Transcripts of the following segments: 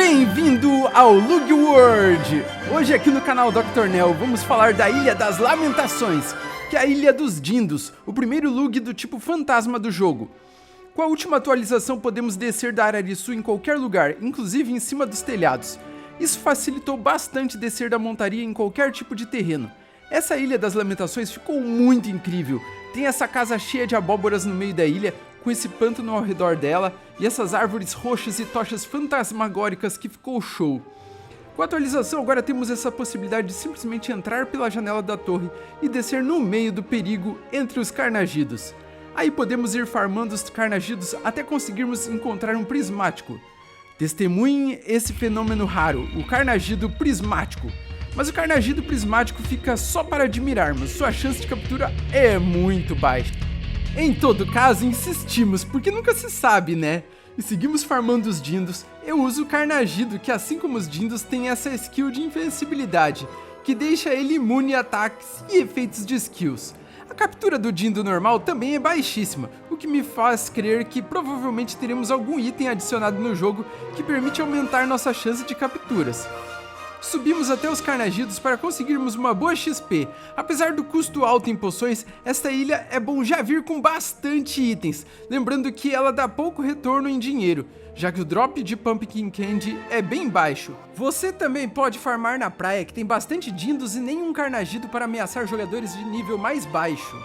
Bem-vindo ao Lug World! Hoje aqui no canal Dr. Nel vamos falar da Ilha das Lamentações, que é a Ilha dos Dindos, o primeiro Lug do tipo fantasma do jogo. Com a última atualização podemos descer da Arariçu em qualquer lugar, inclusive em cima dos telhados. Isso facilitou bastante descer da montaria em qualquer tipo de terreno. Essa Ilha das Lamentações ficou muito incrível. Tem essa casa cheia de abóboras no meio da ilha, com esse pântano ao redor dela e essas árvores roxas e tochas fantasmagóricas que ficou show. Com a atualização agora temos essa possibilidade de simplesmente entrar pela janela da torre e descer no meio do perigo entre os carnagidos. Aí podemos ir farmando os carnagidos até conseguirmos encontrar um prismático. Testemunhem esse fenômeno raro, o carnagido prismático. Mas o carnagido prismático fica só para admirarmos, sua chance de captura é muito baixa. Em todo caso, insistimos, porque nunca se sabe, né? E seguimos farmando os dindos. Eu uso o carnagido, que assim como os dindos tem essa skill de invencibilidade, que deixa ele imune a ataques e efeitos de skills. A captura do dindo normal também é baixíssima, o que me faz crer que provavelmente teremos algum item adicionado no jogo que permite aumentar nossa chance de capturas. Subimos até os carnagidos para conseguirmos uma boa XP. Apesar do custo alto em poções, esta ilha é bom já vir com bastante itens, lembrando que ela dá pouco retorno em dinheiro, já que o drop de Pumpkin Candy é bem baixo. Você também pode farmar na praia, que tem bastante dindos e nenhum carnagido para ameaçar jogadores de nível mais baixo.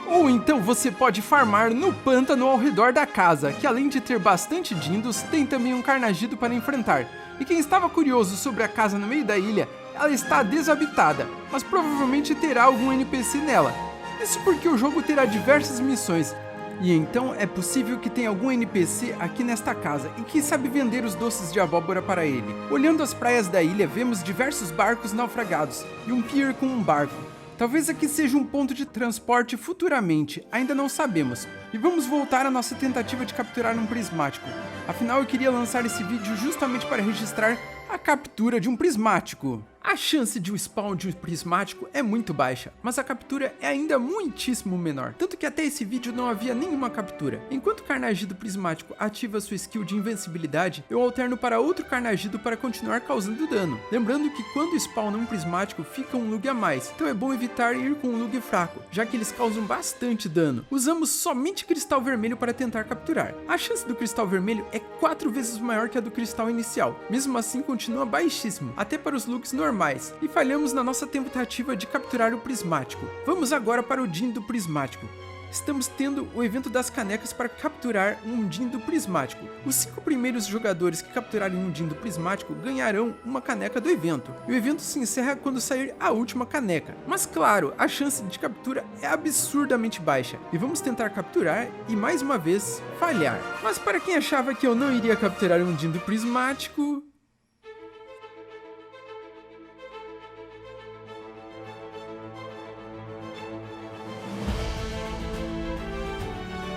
Ou então você pode farmar no pântano ao redor da casa, que além de ter bastante dindos, tem também um carnagido para enfrentar. E quem estava curioso sobre a casa no meio da ilha, ela está desabitada, mas provavelmente terá algum NPC nela. Isso porque o jogo terá diversas missões, e então é possível que tenha algum NPC aqui nesta casa e que sabe vender os doces de abóbora para ele. Olhando as praias da ilha, vemos diversos barcos naufragados e um pier com um barco. Talvez aqui seja um ponto de transporte futuramente, ainda não sabemos. E vamos voltar à nossa tentativa de capturar um prismático. Afinal, eu queria lançar esse vídeo justamente para registrar a captura de um prismático. A chance de o spawn de um prismático é muito baixa, mas a captura é ainda muitíssimo menor, tanto que até esse vídeo não havia nenhuma captura. Enquanto o carnagido prismático ativa sua skill de invencibilidade, eu alterno para outro carnagido para continuar causando dano. Lembrando que quando spawna um prismático fica um lug a mais, então é bom evitar ir com um lug fraco, já que eles causam bastante dano. Usamos somente cristal vermelho para tentar capturar. A chance do cristal vermelho é 4 vezes maior que a do cristal inicial, mesmo assim continua baixíssimo, até para os lugs normais, e falhamos na nossa tentativa de capturar o prismático. Vamos agora para o dindo prismático. Estamos tendo o evento das canecas para capturar um dindo prismático. Os 5 primeiros jogadores que capturarem um dindo prismático ganharão uma caneca do evento. E o evento se encerra quando sair a última caneca. Mas claro, a chance de captura é absurdamente baixa. E vamos tentar capturar e mais uma vez falhar. Mas para quem achava que eu não iria capturar um dindo prismático,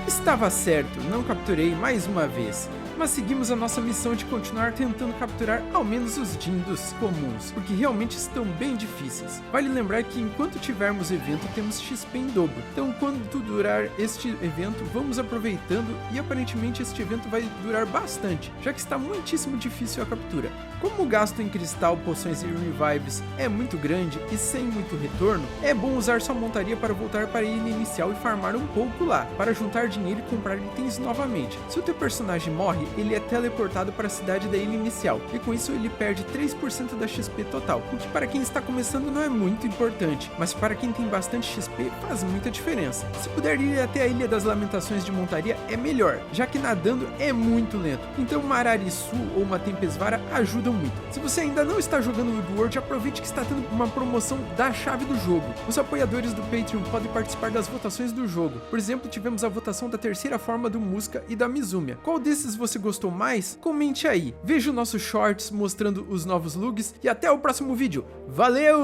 estava certo, não capturei mais uma vez, mas seguimos a nossa missão de continuar tentando capturar ao menos os dindos comuns, porque realmente estão bem difíceis. Vale lembrar que enquanto tivermos evento temos XP em dobro, então quando durar este evento vamos aproveitando e aparentemente este evento vai durar bastante, já que está muitíssimo difícil a captura. Como o gasto em cristal, poções e revives é muito grande e sem muito retorno, é bom usar sua montaria para voltar para a ilha inicial e farmar um pouco lá, para juntar dinheiro e comprar itens novamente. Se o teu personagem morre, ele é teleportado para a cidade da ilha inicial, e com isso ele perde 3% da XP total, o que para quem está começando não é muito importante, mas para quem tem bastante XP faz muita diferença. Se puder ir até a Ilha das Lamentações de montaria é melhor, já que nadando é muito lento, então uma Arariçu ou uma Tempesvara ajudam muito. Se você ainda não está jogando Lug World, aproveite que está tendo uma promoção da chave do jogo. Os apoiadores do Patreon podem participar das votações do jogo. Por exemplo, tivemos a votação da terceira forma do Musca e da Mizumia. Qual desses você gostou mais? Comente aí. Veja o nosso shorts mostrando os novos lugs e até o próximo vídeo. Valeu!